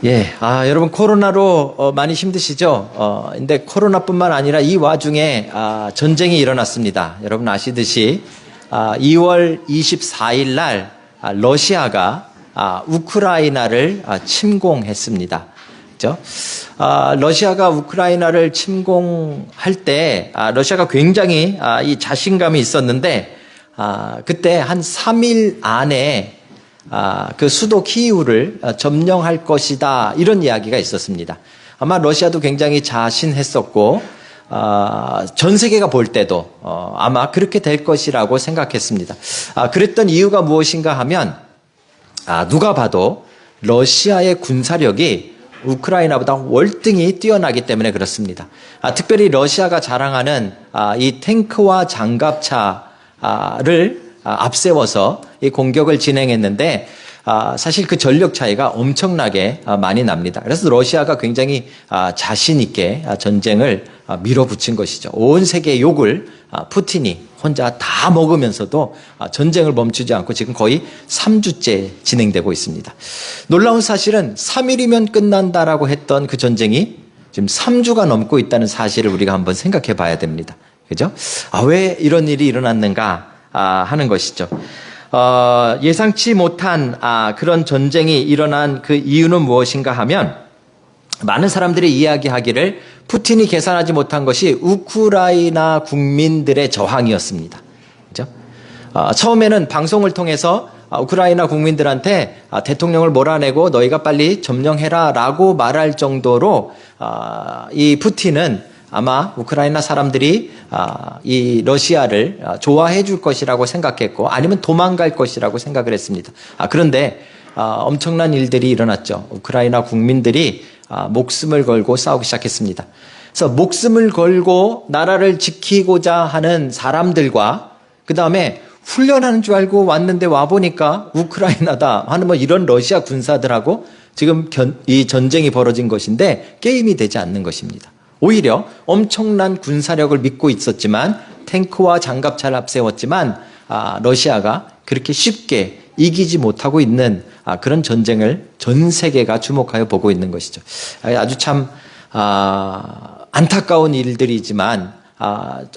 여러분 코로나로 많이 힘드시죠? 근데 코로나뿐만 아니라 이 와중에 전쟁이 일어났습니다. 여러분 아시듯이 2월 24일 날 러시아가 우크라이나를 침공했습니다. 그죠? 러시아가 우크라이나를 침공할 때 러시아가 굉장히 이 자신감이 있었는데 그때 한 3일 안에 그 수도 키이우를 점령할 것이다 이런 이야기가 있었습니다. 아마 러시아도 굉장히 자신했었고 전 세계가 볼 때도 아마 그렇게 될 것이라고 생각했습니다. 그랬던 이유가 무엇인가 하면 누가 봐도 러시아의 군사력이 우크라이나보다 월등히 뛰어나기 때문에 그렇습니다. 특별히 러시아가 자랑하는 이 탱크와 장갑차를 앞세워서 이 공격을 진행했는데 사실 그 전력 차이가 엄청나게 많이 납니다. 그래서 러시아가 굉장히 자신 있게 전쟁을 밀어붙인 것이죠. 온 세계의 욕을 푸틴이 혼자 다 먹으면서도 전쟁을 멈추지 않고 지금 거의 3주째 진행되고 있습니다. 놀라운 사실은 3일이면 끝난다라고 했던 그 전쟁이 지금 3주가 넘고 있다는 사실을 우리가 한번 생각해 봐야 됩니다. 그죠? 왜 이런 일이 일어났는가 하는 것이죠. 예상치 못한 그런 전쟁이 일어난 그 이유는 무엇인가 하면 많은 사람들이 이야기하기를 푸틴이 계산하지 못한 것이 우크라이나 국민들의 저항이었습니다. 그죠? 처음에는 방송을 통해서 우크라이나 국민들한테 대통령을 몰아내고 너희가 빨리 점령해라 라고 말할 정도로 이 푸틴은 아마 우크라이나 사람들이 이 러시아를 좋아해 줄 것이라고 생각했고 아니면 도망갈 것이라고 생각을 했습니다. 그런데 엄청난 일들이 일어났죠. 우크라이나 국민들이 목숨을 걸고 싸우기 시작했습니다. 그래서 목숨을 걸고 나라를 지키고자 하는 사람들과 그 다음에 훈련하는 줄 알고 왔는데 와보니까 우크라이나다 하는 뭐 이런 러시아 군사들하고 지금 이 전쟁이 벌어진 것인데 게임이 되지 않는 것입니다. 오히려 엄청난 군사력을 믿고 있었지만 탱크와 장갑차를 앞세웠지만 러시아가 그렇게 쉽게 이기지 못하고 있는 그런 전쟁을 전 세계가 주목하여 보고 있는 것이죠. 아주 참 안타까운 일들이지만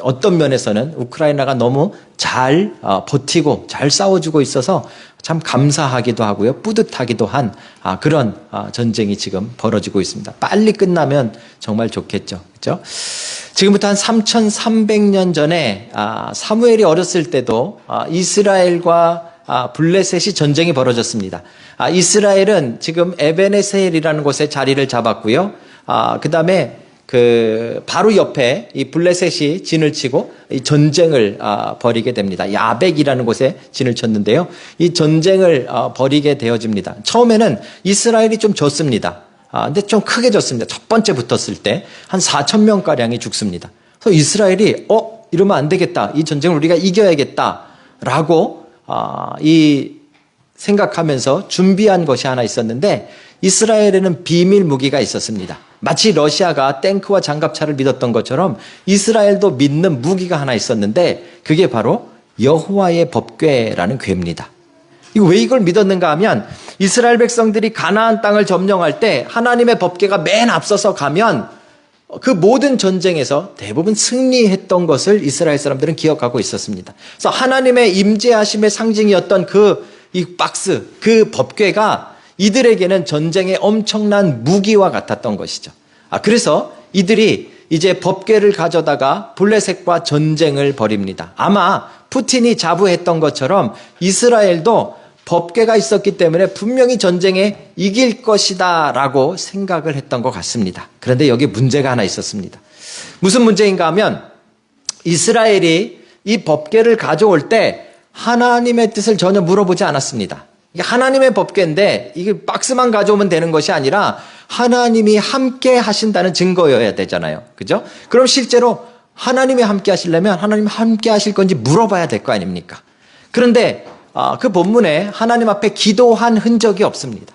어떤 면에서는 우크라이나가 너무 잘 버티고 잘 싸워주고 있어서 참 감사하기도 하고요. 뿌듯하기도 한 그런 전쟁이 지금 벌어지고 있습니다. 빨리 끝나면 정말 좋겠죠. 그렇죠? 지금부터 한 3,300년 전에 사무엘이 어렸을 때도 이스라엘과 블레셋이 전쟁이 벌어졌습니다. 이스라엘은 지금 에베네셀이라는 곳에 자리를 잡았고요. 그 다음에 바로 옆에 이 블레셋이 진을 치고 이 전쟁을 벌이게 됩니다. 야벡이라는 곳에 진을 쳤는데요. 이 전쟁을 벌이게 되어집니다. 처음에는 이스라엘이 좀 졌습니다. 근데 좀 크게 졌습니다. 첫 번째 붙었을 때 한 4,000명가량이 죽습니다. 그래서 이스라엘이 이러면 안 되겠다. 이 전쟁을 우리가 이겨야겠다라고 생각하면서 준비한 것이 하나 있었는데 이스라엘에는 비밀 무기가 있었습니다. 마치 러시아가 탱크와 장갑차를 믿었던 것처럼 이스라엘도 믿는 무기가 하나 있었는데 그게 바로 여호와의 법궤라는 궤입니다. 왜 이걸 믿었는가 하면 이스라엘 백성들이 가나안 땅을 점령할 때 하나님의 법궤가 맨 앞서서 가면 그 모든 전쟁에서 대부분 승리했던 것을 이스라엘 사람들은 기억하고 있었습니다. 그래서 하나님의 임재하심의 상징이었던 이 박스, 그 법궤가 이들에게는 전쟁의 엄청난 무기와 같았던 것이죠. 그래서 이들이 이제 법궤를 가져다가 블레셋과 전쟁을 벌입니다. 아마 푸틴이 자부했던 것처럼 이스라엘도 법궤가 있었기 때문에 분명히 전쟁에 이길 것이다 라고 생각을 했던 것 같습니다. 그런데 여기 문제가 하나 있었습니다. 무슨 문제인가 하면 이스라엘이 이 법궤를 가져올 때 하나님의 뜻을 전혀 물어보지 않았습니다. 이게 하나님의 법궤인데 이게 박스만 가져오면 되는 것이 아니라 하나님이 함께 하신다는 증거여야 되잖아요. 그죠? 그럼 실제로 하나님이 함께 하시려면 하나님 함께 하실 건지 물어봐야 될 거 아닙니까? 그런데 그 본문에 하나님 앞에 기도한 흔적이 없습니다.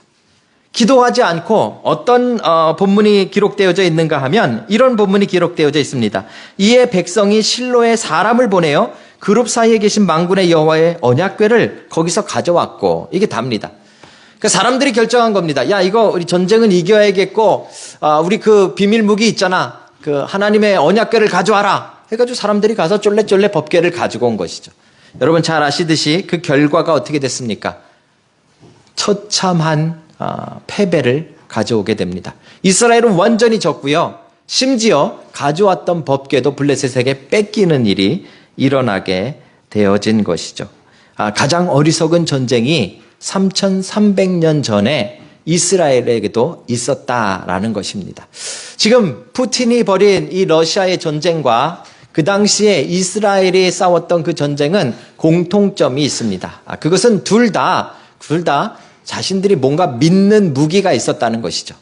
기도하지 않고 어떤 본문이 기록되어져 있는가 하면 이런 본문이 기록되어져 있습니다. 이에 백성이 실로에 사람을 보내어 그룹 사이에 계신 만군의 여호와의 언약궤를 거기서 가져왔고 이게 답니다. 그 사람들이 결정한 겁니다. 야, 이거 우리 전쟁은 이겨야겠고, 우리 그 비밀 무기 있잖아. 그 하나님의 언약궤를 가져와라. 해가지고 사람들이 가서 쫄래쫄래 법궤를 가지고 온 것이죠. 여러분 잘 아시듯이 그 결과가 어떻게 됐습니까? 처참한 패배를 가져오게 됩니다. 이스라엘은 완전히 졌고요. 심지어 가져왔던 법궤도 블레셋에게 뺏기는 일이 일어나게 되어진 것이죠. 가장 어리석은 전쟁이 3300년 전에 이스라엘에게도 있었다라는 것입니다. 지금 푸틴이 벌인 이 러시아의 전쟁과 그 당시에 이스라엘이 싸웠던 그 전쟁은 공통점이 있습니다. 그것은 둘 다 자신들이 뭔가 믿는 무기가 있었다는 것이죠.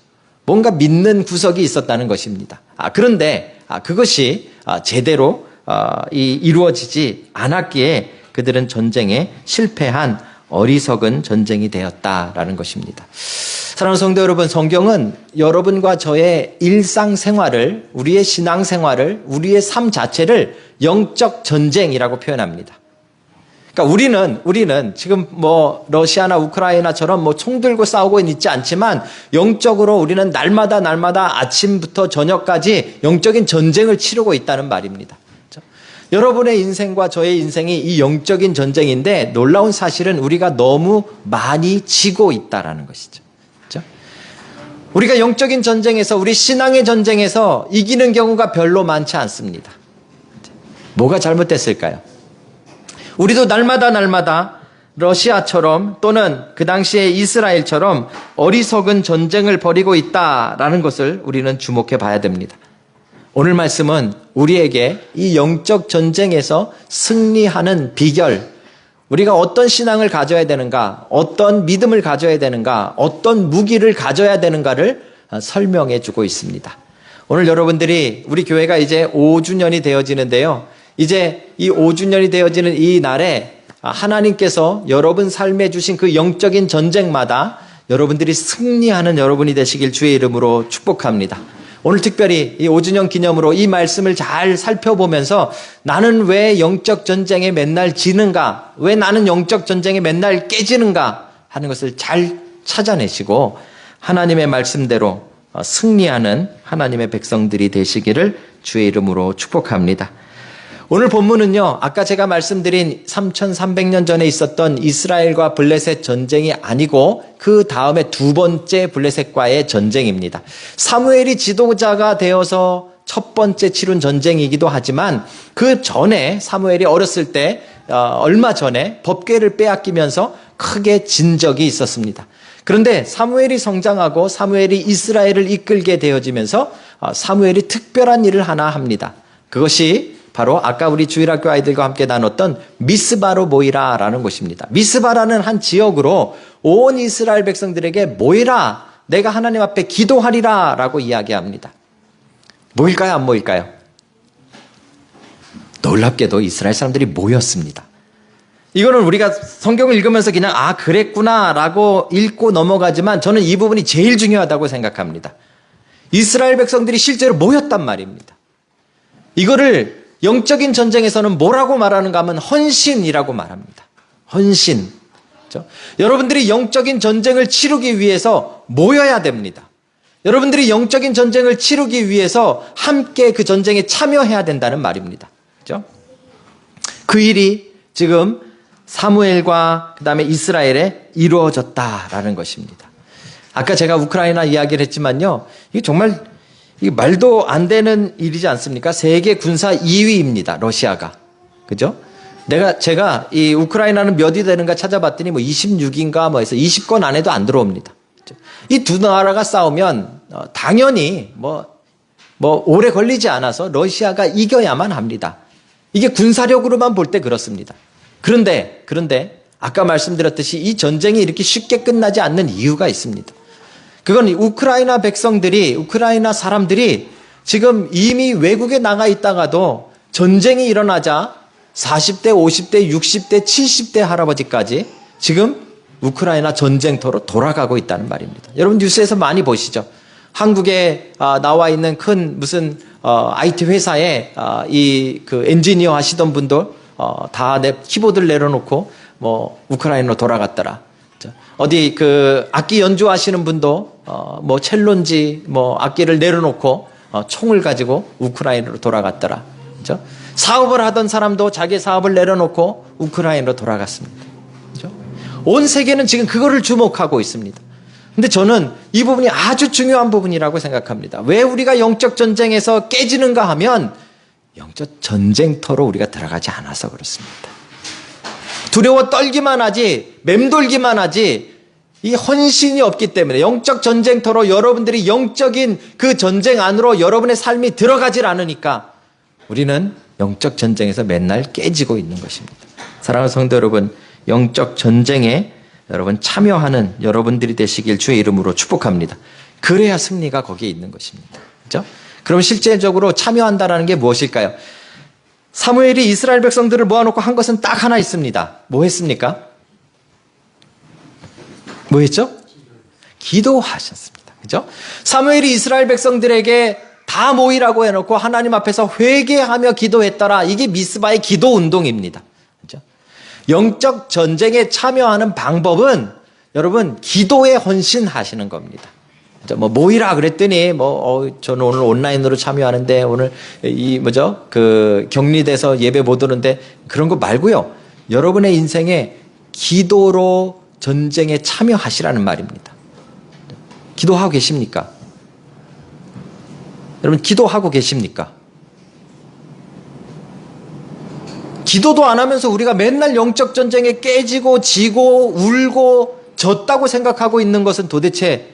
뭔가 믿는 구석이 있었다는 것입니다. 그런데 그것이 제대로 이루어지지 않았기에 그들은 전쟁에 실패한 어리석은 전쟁이 되었다라는 것입니다. 사랑하는 성도 여러분, 성경은 여러분과 저의 일상생활을, 우리의 신앙생활을, 우리의 삶 자체를 영적 전쟁이라고 표현합니다. 그러니까 우리는 지금 뭐 러시아나 우크라이나처럼 뭐 총 들고 싸우고 있지 않지만 영적으로 우리는 날마다 아침부터 저녁까지 영적인 전쟁을 치르고 있다는 말입니다. 여러분의 인생과 저의 인생이 이 영적인 전쟁인데 놀라운 사실은 우리가 너무 많이 지고 있다라는 것이죠. 그렇죠? 우리가 영적인 전쟁에서, 우리 신앙의 전쟁에서 이기는 경우가 별로 많지 않습니다. 뭐가 잘못됐을까요? 우리도 날마다 러시아처럼 또는 그 당시에 이스라엘처럼 어리석은 전쟁을 벌이고 있다라는 것을 우리는 주목해 봐야 됩니다. 오늘 말씀은 우리에게 이 영적 전쟁에서 승리하는 비결, 우리가 어떤 신앙을 가져야 되는가, 어떤 믿음을 가져야 되는가, 어떤 무기를 가져야 되는가를 설명해 주고 있습니다. 오늘 여러분들이 우리 교회가 이제 5주년이 되어지는데요. 이제 이 5주년이 되어지는 이 날에 하나님께서 여러분 삶에 주신 그 영적인 전쟁마다 여러분들이 승리하는 여러분이 되시길 주의 이름으로 축복합니다. 오늘 특별히 이 5주년 기념으로 이 말씀을 잘 살펴보면서 나는 왜 영적 전쟁에 맨날 지는가? 왜 나는 영적 전쟁에 맨날 깨지는가? 하는 것을 잘 찾아내시고 하나님의 말씀대로 승리하는 하나님의 백성들이 되시기를 주의 이름으로 축복합니다. 오늘 본문은요, 아까 제가 말씀드린 3300년 전에 있었던 이스라엘과 블레셋 전쟁이 아니고 그 다음에 두 번째 블레셋과의 전쟁입니다. 사무엘이 지도자가 되어서 첫 번째 치룬 전쟁이기도 하지만 그 전에 사무엘이 어렸을 때 얼마 전에 법궤를 빼앗기면서 크게 진 적이 있었습니다. 그런데 사무엘이 성장하고 사무엘이 이스라엘을 이끌게 되어지면서 사무엘이 특별한 일을 하나 합니다. 그것이 바로 아까 우리 주일학교 아이들과 함께 나눴던 미스바로 모이라라는 곳입니다. 미스바라는 한 지역으로 온 이스라엘 백성들에게 모이라, 내가 하나님 앞에 기도하리라 라고 이야기합니다. 모일까요, 안 모일까요? 놀랍게도 이스라엘 사람들이 모였습니다. 이거는 우리가 성경을 읽으면서 그냥 그랬구나 라고 읽고 넘어가지만 저는 이 부분이 제일 중요하다고 생각합니다. 이스라엘 백성들이 실제로 모였단 말입니다. 이거를 영적인 전쟁에서는 뭐라고 말하는가 하면 헌신이라고 말합니다. 헌신. 그렇죠? 여러분들이 영적인 전쟁을 치르기 위해서 모여야 됩니다. 여러분들이 영적인 전쟁을 치르기 위해서 함께 그 전쟁에 참여해야 된다는 말입니다. 그렇죠? 그 일이 지금 사무엘과 그다음에 이스라엘에 이루어졌다라는 것입니다. 아까 제가 우크라이나 이야기를 했지만요. 이게 정말 이게 말도 안 되는 일이지 않습니까? 세계 군사 2위입니다. 러시아가. 그죠? 제가 이 우크라이나는 몇 위 되는가 찾아봤더니 뭐 26인가 뭐 해서 20권 안에도 안 들어옵니다. 이 두 나라가 싸우면 당연히 뭐 오래 걸리지 않아서 러시아가 이겨야만 합니다. 이게 군사력으로만 볼 때 그렇습니다. 그런데 아까 말씀드렸듯이 이 전쟁이 이렇게 쉽게 끝나지 않는 이유가 있습니다. 그건 우크라이나 사람들이 지금 이미 외국에 나가 있다가도 전쟁이 일어나자 40대, 50대, 60대, 70대 할아버지까지 지금 우크라이나 전쟁터로 돌아가고 있다는 말입니다. 여러분 뉴스에서 많이 보시죠. 한국에 나와 있는 큰 무슨 IT 회사에 그 엔지니어 하시던 분들 다 키보드를 내려놓고 뭐 우크라이나로 돌아갔더라. 어디 그 악기 연주하시는 분도 뭐 첼로인지 뭐 악기를 내려놓고 총을 가지고 우크라이나로 돌아갔더라. 그죠? 사업을 하던 사람도 자기 사업을 내려놓고 우크라이나로 돌아갔습니다. 그죠? 온 세계는 지금 그거를 주목하고 있습니다. 근데 저는 이 부분이 아주 중요한 부분이라고 생각합니다. 왜 우리가 영적 전쟁에서 깨지는가 하면 영적 전쟁터로 우리가 들어가지 않아서 그렇습니다. 두려워 떨기만 하지, 맴돌기만 하지, 이 헌신이 없기 때문에 영적 전쟁터로 여러분들이 영적인 그 전쟁 안으로 여러분의 삶이 들어가질 않으니까 우리는 영적 전쟁에서 맨날 깨지고 있는 것입니다. 사랑하는 성도 여러분, 영적 전쟁에 여러분 참여하는 여러분들이 되시길 주의 이름으로 축복합니다. 그래야 승리가 거기에 있는 것입니다. 그렇죠? 그럼 실제적으로 참여한다는 게 무엇일까요? 사무엘이 이스라엘 백성들을 모아놓고 한 것은 딱 하나 있습니다. 뭐 했습니까? 뭐 했죠? 기도하셨습니다. 그죠? 사무엘이 이스라엘 백성들에게 다 모이라고 해놓고 하나님 앞에서 회개하며 기도했더라. 이게 미스바의 기도 운동입니다. 그죠? 영적 전쟁에 참여하는 방법은 여러분 기도에 헌신하시는 겁니다. 뭐 모이라 그랬더니 저는 오늘 온라인으로 참여하는데 오늘 그 격리돼서 예배 못 오는데 그런 거 말고요. 여러분의 인생에 기도로 전쟁에 참여하시라는 말입니다. 기도하고 계십니까? 여러분 기도하고 계십니까? 기도도 안 하면서 우리가 맨날 영적 전쟁에 깨지고 지고 울고 졌다고 생각하고 있는 것은 도대체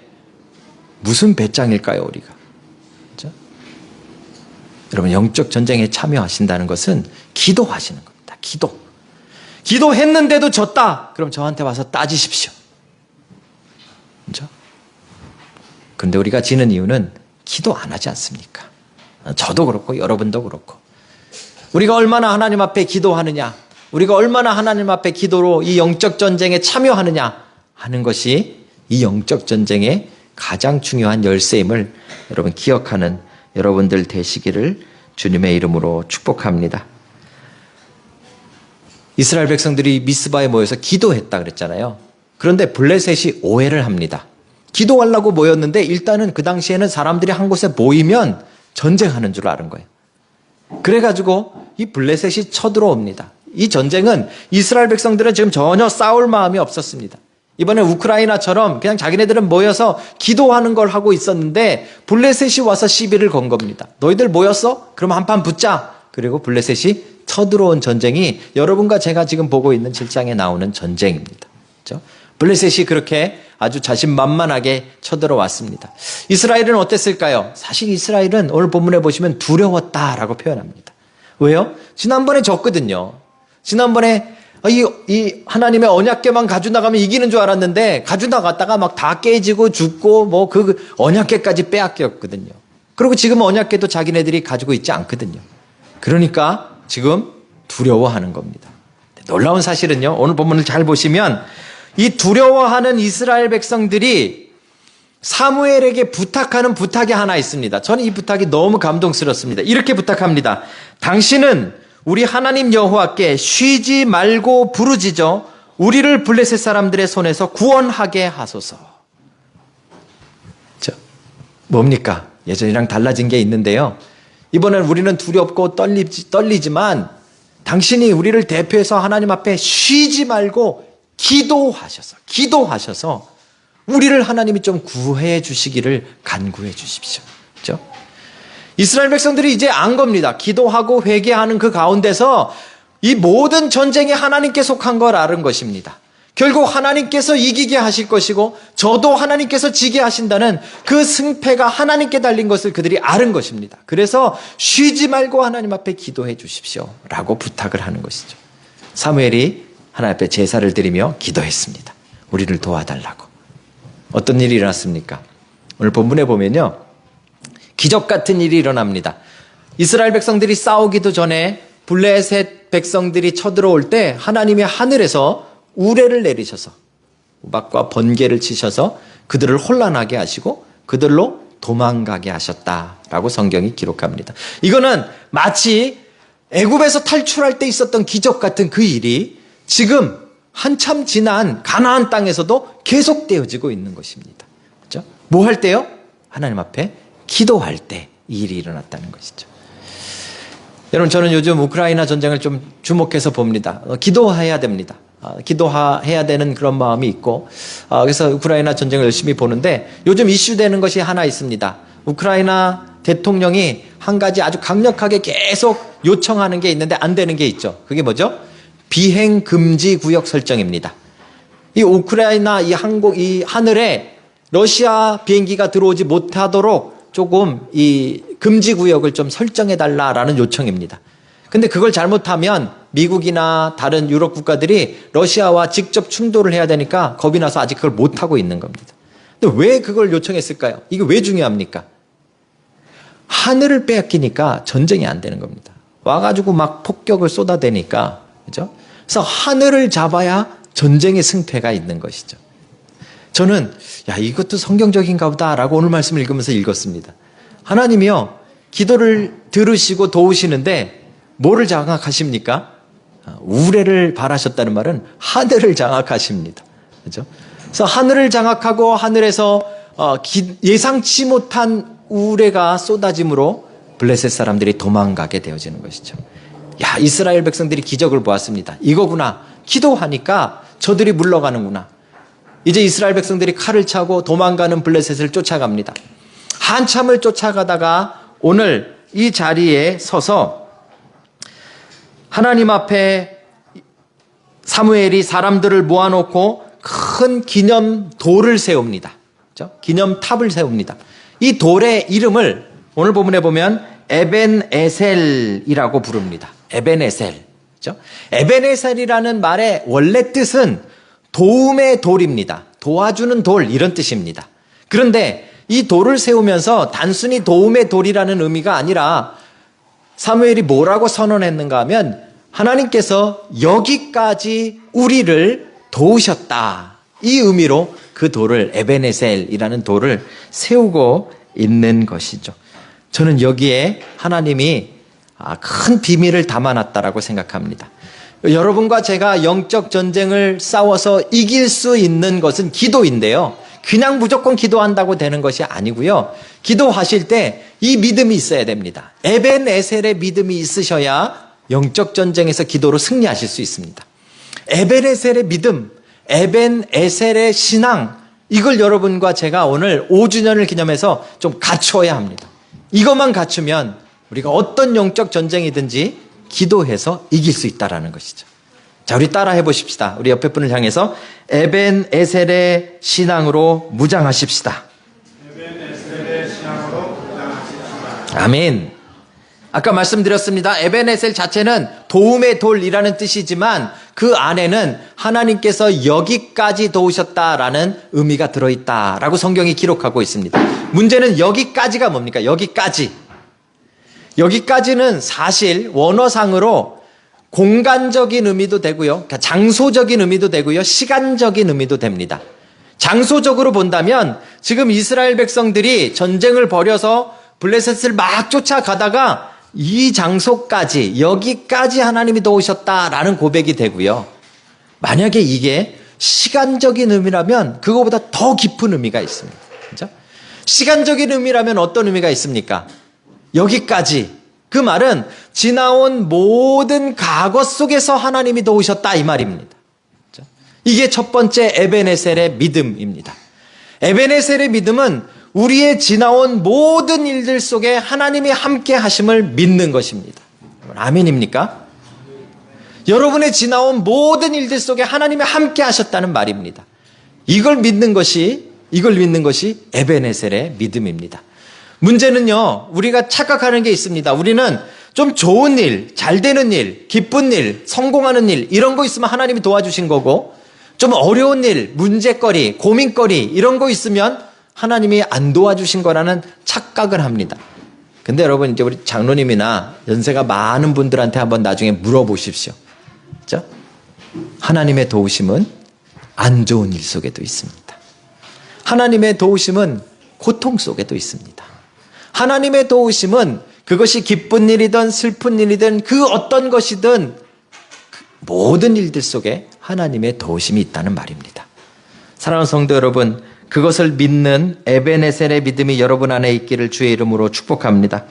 무슨 배짱일까요, 우리가? 그렇죠? 여러분, 영적 전쟁에 참여하신다는 것은 기도하시는 겁니다. 기도. 기도했는데도 졌다. 그럼 저한테 와서 따지십시오. 그렇죠? 그런데 우리가 지는 이유는 기도 안 하지 않습니까? 저도 그렇고 여러분도 그렇고. 우리가 얼마나 하나님 앞에 기도하느냐, 우리가 얼마나 하나님 앞에 기도로 이 영적 전쟁에 참여하느냐 하는 것이 이 영적 전쟁의 가장 중요한 열쇠임을 여러분 기억하는 여러분들 되시기를 주님의 이름으로 축복합니다. 이스라엘 백성들이 미스바에 모여서 기도했다 그랬잖아요. 그런데 블레셋이 오해를 합니다. 기도하려고 모였는데 일단은 그 당시에는 사람들이 한 곳에 모이면 전쟁하는 줄 아는 거예요. 그래가지고 이 블레셋이 쳐들어옵니다. 이 전쟁은 이스라엘 백성들은 지금 전혀 싸울 마음이 없었습니다. 이번에 우크라이나처럼 그냥 자기네들은 모여서 기도하는 걸 하고 있었는데 블레셋이 와서 시비를 건 겁니다. 너희들 모였어? 그럼 한판 붙자. 그리고 블레셋이 쳐들어온 전쟁이 여러분과 제가 지금 보고 있는 7장에 나오는 전쟁입니다. 그렇죠? 블레셋이 그렇게 아주 자신만만하게 쳐들어왔습니다. 이스라엘은 어땠을까요? 사실 이스라엘은 오늘 본문에 보시면 두려웠다라고 표현합니다. 왜요? 지난번에 졌거든요. 지난번에 이 하나님의 언약궤만 가지고 나가면 이기는 줄 알았는데 가지고 나갔다가 막 다 깨지고 죽고 뭐 그 언약궤까지 빼앗겼거든요. 그리고 지금 언약궤도 자기네들이 가지고 있지 않거든요. 그러니까 지금 두려워하는 겁니다. 놀라운 사실은요. 오늘 본문을 잘 보시면 이 두려워하는 이스라엘 백성들이 사무엘에게 부탁하는 부탁이 하나 있습니다. 저는 이 부탁이 너무 감동스럽습니다. 이렇게 부탁합니다. 당신은 우리 하나님 여호와께 쉬지 말고 부르짖어 우리를 블레셋 사람들의 손에서 구원하게 하소서. 뭡니까? 예전이랑 달라진 게 있는데요. 이번엔 우리는 두렵고 떨리지만 당신이 우리를 대표해서 하나님 앞에 쉬지 말고 기도하셔서 우리를 하나님이 좀 구해 주시기를 간구해 주십시오. 그렇죠? 이스라엘 백성들이 이제 안 겁니다. 기도하고 회개하는 그 가운데서 이 모든 전쟁이 하나님께 속한 걸 아는 것입니다. 결국 하나님께서 이기게 하실 것이고 저도 하나님께서 지게 하신다는 그 승패가 하나님께 달린 것을 그들이 아는 것입니다. 그래서 쉬지 말고 하나님 앞에 기도해 주십시오 라고 부탁을 하는 것이죠. 사무엘이 하나님 앞에 제사를 드리며 기도했습니다. 우리를 도와달라고. 어떤 일이 일어났습니까? 오늘 본문에 보면요. 기적 같은 일이 일어납니다. 이스라엘 백성들이 싸우기도 전에 블레셋 백성들이 쳐들어올 때 하나님이 하늘에서 우레를 내리셔서 우박과 번개를 치셔서 그들을 혼란하게 하시고 그들로 도망가게 하셨다라고 성경이 기록합니다. 이거는 마치 애굽에서 탈출할 때 있었던 기적 같은 그 일이 지금 한참 지난 가나안 땅에서도 계속되어지고 있는 것입니다. 그렇죠? 뭐 할 때요? 하나님 앞에 기도할 때 이 일이 일어났다는 것이죠. 여러분, 저는 요즘 우크라이나 전쟁을 좀 주목해서 봅니다. 기도해야 됩니다. 기도해야 되는 그런 마음이 있고, 그래서 우크라이나 전쟁을 열심히 보는데 요즘 이슈되는 것이 하나 있습니다. 우크라이나 대통령이 한 가지 아주 강력하게 계속 요청하는 게 있는데 안 되는 게 있죠. 그게 뭐죠? 비행 금지 구역 설정입니다. 이 우크라이나 이 하늘에 러시아 비행기가 들어오지 못하도록 조금 이 금지 구역을 좀 설정해 달라라는 요청입니다. 근데 그걸 잘못하면 미국이나 다른 유럽 국가들이 러시아와 직접 충돌을 해야 되니까 겁이 나서 아직 그걸 못하고 있는 겁니다. 근데 왜 그걸 요청했을까요? 이게 왜 중요합니까? 하늘을 빼앗기니까 전쟁이 안 되는 겁니다. 와가지고 막 폭격을 쏟아대니까, 그죠? 그래서 하늘을 잡아야 전쟁의 승패가 있는 것이죠. 저는 이것도 성경적인가 보다라고 오늘 말씀을 읽으면서 읽었습니다. 하나님이요, 기도를 들으시고 도우시는데 뭐를 장악하십니까? 우레를 바라셨다는 말은 하늘을 장악하십니다. 그죠? 그래서 하늘을 장악하고 하늘에서 예상치 못한 우레가 쏟아짐으로 블레셋 사람들이 도망가게 되어지는 것이죠. 이스라엘 백성들이 기적을 보았습니다. 이거구나. 기도하니까 저들이 물러가는구나. 이제 이스라엘 백성들이 칼을 차고 도망가는 블레셋을 쫓아갑니다. 한참을 쫓아가다가 오늘 이 자리에 서서 하나님 앞에 사무엘이 사람들을 모아놓고 큰 기념돌을 세웁니다. 그렇죠? 기념탑을 세웁니다. 이 돌의 이름을 오늘 본문에 보면 에벤에셀이라고 부릅니다. 에벤에셀. 그렇죠? 에벤에셀이라는 말의 원래 뜻은 도움의 돌입니다. 도와주는 돌, 이런 뜻입니다. 그런데 이 돌을 세우면서 단순히 도움의 돌이라는 의미가 아니라 사무엘이 뭐라고 선언했는가 하면 하나님께서 여기까지 우리를 도우셨다. 이 의미로 그 돌을 에벤에셀이라는 돌을 세우고 있는 것이죠. 저는 여기에 하나님이 큰 비밀을 담아놨다라고 생각합니다. 여러분과 제가 영적 전쟁을 싸워서 이길 수 있는 것은 기도인데요. 그냥 무조건 기도한다고 되는 것이 아니고요. 기도하실 때 이 믿음이 있어야 됩니다. 에벤에셀의 믿음이 있으셔야 영적 전쟁에서 기도로 승리하실 수 있습니다. 에벤에셀의 믿음, 에벤에셀의 신앙, 이걸 여러분과 제가 오늘 5주년을 기념해서 좀 갖춰야 합니다. 이것만 갖추면 우리가 어떤 영적 전쟁이든지 기도해서 이길 수 있다는 것이죠. 자, 우리 따라 해보십시다. 우리 옆에 분을 향해서 에벤에셀의 신앙으로 무장하십시다. 에벤에셀의 신앙으로 무장하십시다. 아멘. 아까 말씀드렸습니다. 에벤에셀 자체는 도움의 돌이라는 뜻이지만 그 안에는 하나님께서 여기까지 도우셨다라는 의미가 들어있다라고 성경이 기록하고 있습니다. 문제는 여기까지가 뭡니까? 여기까지. 여기까지는 사실 원어상으로 공간적인 의미도 되고요. 그러니까 장소적인 의미도 되고요. 시간적인 의미도 됩니다. 장소적으로 본다면 지금 이스라엘 백성들이 전쟁을 벌여서 블레셋을 막 쫓아가다가 이 장소까지, 여기까지 하나님이 도우셨다라는 고백이 되고요. 만약에 이게 시간적인 의미라면 그거보다 더 깊은 의미가 있습니다. 그렇죠? 시간적인 의미라면 어떤 의미가 있습니까? 여기까지. 그 말은 지나온 모든 과거 속에서 하나님이 도우셨다 이 말입니다. 그렇죠? 이게 첫 번째 에벤에셀의 믿음입니다. 에벤에셀의 믿음은 우리의 지나온 모든 일들 속에 하나님이 함께 하심을 믿는 것입니다. 아멘입니까? 여러분의 지나온 모든 일들 속에 하나님이 함께 하셨다는 말입니다. 이걸 믿는 것이 에벤에셀의 믿음입니다. 문제는요, 우리가 착각하는 게 있습니다. 우리는 좀 좋은 일, 잘 되는 일, 기쁜 일, 성공하는 일, 이런 거 있으면 하나님이 도와주신 거고, 좀 어려운 일, 문제거리, 고민거리, 이런 거 있으면 하나님이 안 도와주신 거라는 착각을 합니다. 근데 여러분, 이제 우리 장로님이나 연세가 많은 분들한테 한번 나중에 물어보십시오. 그렇죠? 하나님의 도우심은 안 좋은 일 속에도 있습니다. 하나님의 도우심은 고통 속에도 있습니다. 하나님의 도우심은 그것이 기쁜 일이든 슬픈 일이든 그 어떤 것이든 모든 일들 속에 하나님의 도우심이 있다는 말입니다. 사랑하는 성도 여러분, 그것을 믿는 에베네셀의 믿음이 여러분 안에 있기를 주의 이름으로 축복합니다.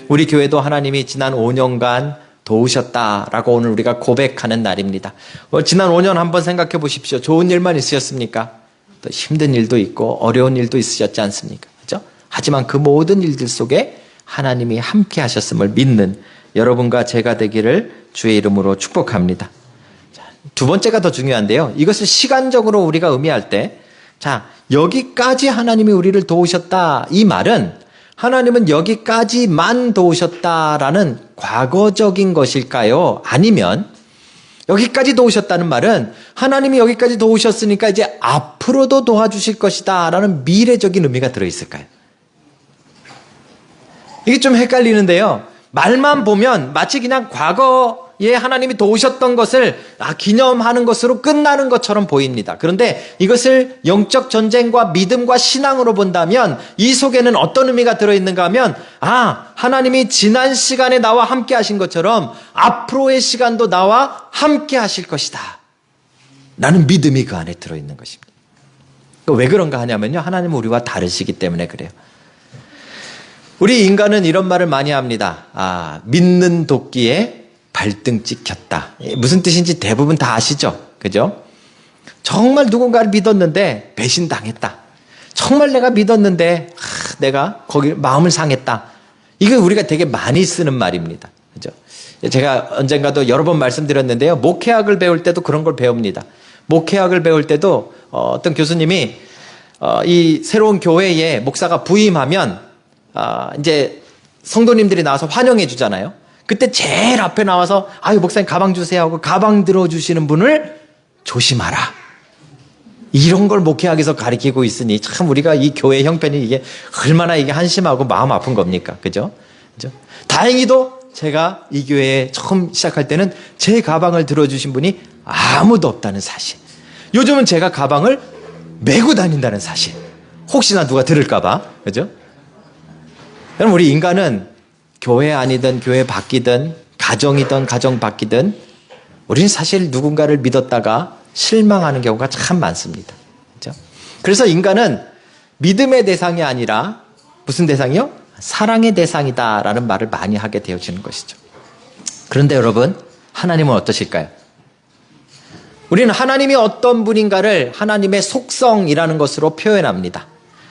우리 교회도 하나님이 지난 5년간 도우셨다라고 오늘 우리가 고백하는 날입니다. 지난 5년 한번 생각해 보십시오. 좋은 일만 있으셨습니까? 또 힘든 일도 있고 어려운 일도 있으셨지 않습니까? 그렇죠? 하지만 그 모든 일들 속에 하나님이 함께 하셨음을 믿는 여러분과 제가 되기를 주의 이름으로 축복합니다. 자, 두 번째가 더 중요한데요. 이것을 시간적으로 우리가 의미할 때, 자, 여기까지 하나님이 우리를 도우셨다. 이 말은 하나님은 여기까지만 도우셨다라는 과거적인 것일까요? 아니면 여기까지 도우셨다는 말은 하나님이 여기까지 도우셨으니까 이제 앞으로도 도와주실 것이다 라는 미래적인 의미가 들어있을까요? 이게 좀 헷갈리는데요. 말만 보면 마치 그냥 과거에 하나님이 도우셨던 것을 기념하는 것으로 끝나는 것처럼 보입니다. 그런데 이것을 영적 전쟁과 믿음과 신앙으로 본다면 이 속에는 어떤 의미가 들어있는가 하면 하나님이 지난 시간에 나와 함께 하신 것처럼 앞으로의 시간도 나와 함께 하실 것이다 라는 믿음이 그 안에 들어있는 것입니다. 왜 그런가 하냐면요, 하나님은 우리와 다르시기 때문에 그래요. 우리 인간은 이런 말을 많이 합니다. 믿는 도끼에 발등 찍혔다. 무슨 뜻인지 대부분 다 아시죠? 그죠? 정말 누군가를 믿었는데 배신당했다. 정말 내가 믿었는데 내가 거기 마음을 상했다. 이거 우리가 되게 많이 쓰는 말입니다. 그죠? 제가 언젠가도 여러 번 말씀드렸는데요. 목회학을 배울 때도 그런 걸 배웁니다. 목회학을 배울 때도 어떤 교수님이 이 새로운 교회에 목사가 부임하면 이제 성도님들이 나와서 환영해 주잖아요. 그때 제일 앞에 나와서 목사님 가방 주세요 하고 가방 들어주시는 분을 조심하라. 이런 걸 목회학에서 가르치고 있으니 참 우리가 이 교회 형편이 이게 얼마나 이게 한심하고 마음 아픈 겁니까? 그죠? 다행히도 제가 이 교회에 처음 시작할 때는 제 가방을 들어주신 분이 아무도 없다는 사실. 요즘은 제가 가방을 메고 다닌다는 사실. 혹시나 누가 들을까봐. 그죠? 여러분, 우리 인간은 교회 아니든 교회 밖이든 가정이든 가정 밖이든 우리는 사실 누군가를 믿었다가 실망하는 경우가 참 많습니다. 그렇죠? 그래서 인간은 믿음의 대상이 아니라 무슨 대상이요? 사랑의 대상이다라는 말을 많이 하게 되어지는 것이죠. 그런데 여러분, 하나님은 어떠실까요? 우리는 하나님이 어떤 분인가를 하나님의 속성이라는 것으로 표현합니다.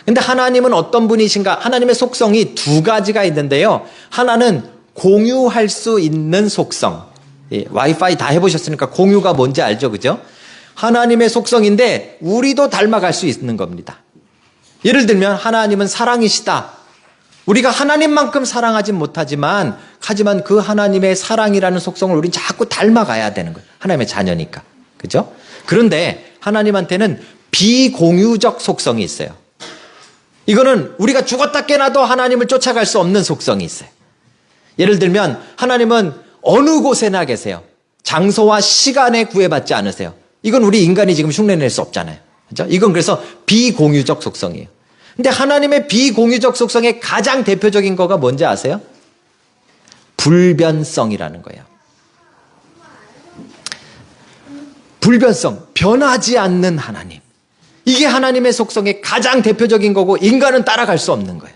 근데 하나님은 어떤 분이신가? 하나님의 속성이 두 가지가 있는데요. 하나는 공유할 수 있는 속성. 와이파이 다 해보셨으니까 공유가 뭔지 알죠? 그죠? 하나님의 속성인데 우리도 닮아갈 수 있는 겁니다. 예를 들면 하나님은 사랑이시다. 우리가 하나님만큼 사랑하진 못하지만 하지만 그 하나님의 사랑이라는 속성을 우리는 자꾸 닮아가야 되는 거예요. 하나님의 자녀니까. 그죠? 그런데 하나님한테는 비공유적 속성이 있어요. 이거는 우리가 죽었다 깨나도 하나님을 쫓아갈 수 없는 속성이 있어요. 예를 들면 하나님은 어느 곳에나 계세요. 장소와 시간에 구애받지 않으세요. 이건 우리 인간이 지금 흉내낼 수 없잖아요. 그렇죠? 이건 그래서 비공유적 속성이에요. 근데 하나님의 비공유적 속성의 가장 대표적인 거가 뭔지 아세요? 불변성이라는 거예요. 불변성, 변하지 않는 하나님. 이게 하나님의 속성의 가장 대표적인 거고 인간은 따라갈 수 없는 거예요.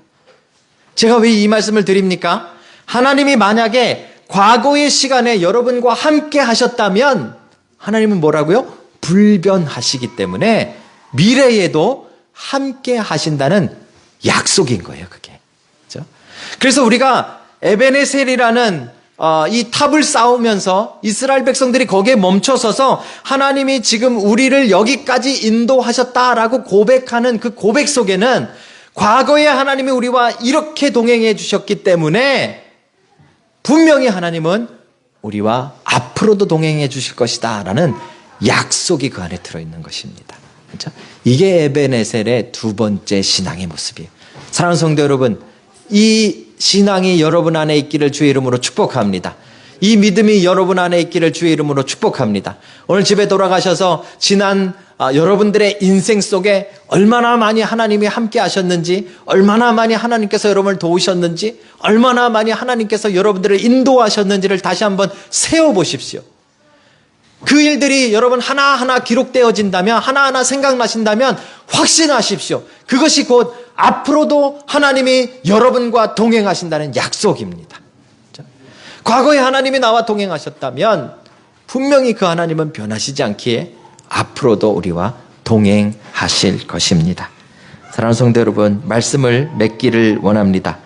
제가 왜 이 말씀을 드립니까? 하나님이 만약에 과거의 시간에 여러분과 함께 하셨다면 하나님은 뭐라고요? 불변하시기 때문에 미래에도 함께 하신다는 약속인 거예요, 그게. 그렇죠? 그래서 우리가 에베네셀이라는 이 탑을 쌓으면서 이스라엘 백성들이 거기에 멈춰서서 하나님이 지금 우리를 여기까지 인도하셨다라고 고백하는 그 고백 속에는 과거에 하나님이 우리와 이렇게 동행해 주셨기 때문에 분명히 하나님은 우리와 앞으로도 동행해 주실 것이다 라는 약속이 그 안에 들어있는 것입니다. 그렇죠? 이게 에베네셀의 두 번째 신앙의 모습이에요. 사랑하는 성도 여러분, 이 신앙이 여러분 안에 있기를 주의 이름으로 축복합니다. 이 믿음이 여러분 안에 있기를 주의 이름으로 축복합니다. 오늘 집에 돌아가셔서 지난 여러분들의 인생 속에 얼마나 많이 하나님이 함께 하셨는지, 얼마나 많이 하나님께서 여러분을 도우셨는지, 얼마나 많이 하나님께서 여러분들을 인도하셨는지를 다시 한번 세워보십시오. 그 일들이 여러분 하나하나 기록되어진다면, 하나하나 생각나신다면 확신하십시오. 그것이 곧 앞으로도 하나님이 여러분과 동행하신다는 약속입니다. 과거에 하나님이 나와 동행하셨다면 분명히 그 하나님은 변하시지 않기에 앞으로도 우리와 동행하실 것입니다. 사랑하는 성도 여러분, 말씀을 맺기를 원합니다.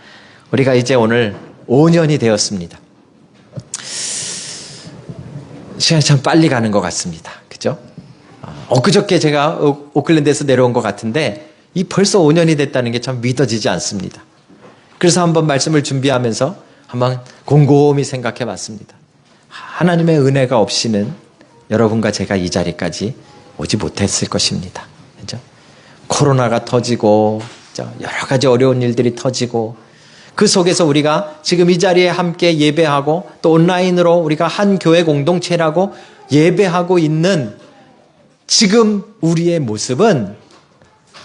우리가 이제 오늘 5년이 되었습니다. 시간이 참 빨리 가는 것 같습니다. 그죠? 엊그저께 제가 오클랜드에서 내려온 것 같은데 이 벌써 5년이 됐다는 게 참 믿어지지 않습니다. 그래서 한번 말씀을 준비하면서 한번 곰곰이 생각해 봤습니다. 하나님의 은혜가 없이는 여러분과 제가 이 자리까지 오지 못했을 것입니다. 그죠? 코로나가 터지고 여러 가지 어려운 일들이 터지고 그 속에서 우리가 지금 이 자리에 함께 예배하고 또 온라인으로 우리가 한 교회 공동체라고 예배하고 있는 지금 우리의 모습은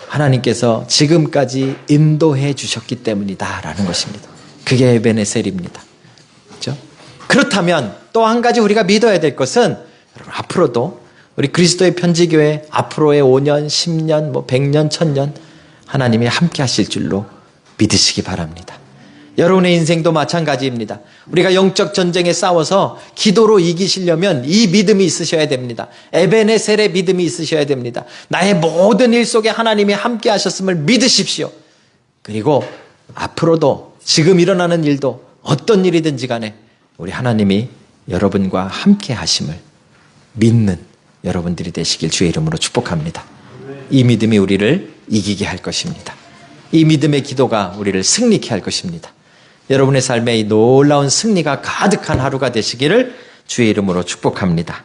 하나님께서 지금까지 인도해 주셨기 때문이다라는 것입니다. 그게 에베네셀입니다. 그렇죠? 그렇다면 또 한 가지 우리가 믿어야 될 것은 여러분 앞으로도 우리 그리스도의 편지교회 앞으로의 5년, 10년, 100년, 1000년 하나님이 함께 하실 줄로 믿으시기 바랍니다. 여러분의 인생도 마찬가지입니다. 우리가 영적 전쟁에 싸워서 기도로 이기시려면 이 믿음이 있으셔야 됩니다. 에베네셀의 믿음이 있으셔야 됩니다. 나의 모든 일 속에 하나님이 함께 하셨음을 믿으십시오. 그리고 앞으로도 지금 일어나는 일도 어떤 일이든지 간에 우리 하나님이 여러분과 함께 하심을 믿는 여러분들이 되시길 주의 이름으로 축복합니다. 이 믿음이 우리를 이기게 할 것입니다. 이 믿음의 기도가 우리를 승리케 할 것입니다. 여러분의 삶에 이 놀라운 승리가 가득한 하루가 되시기를 주의 이름으로 축복합니다.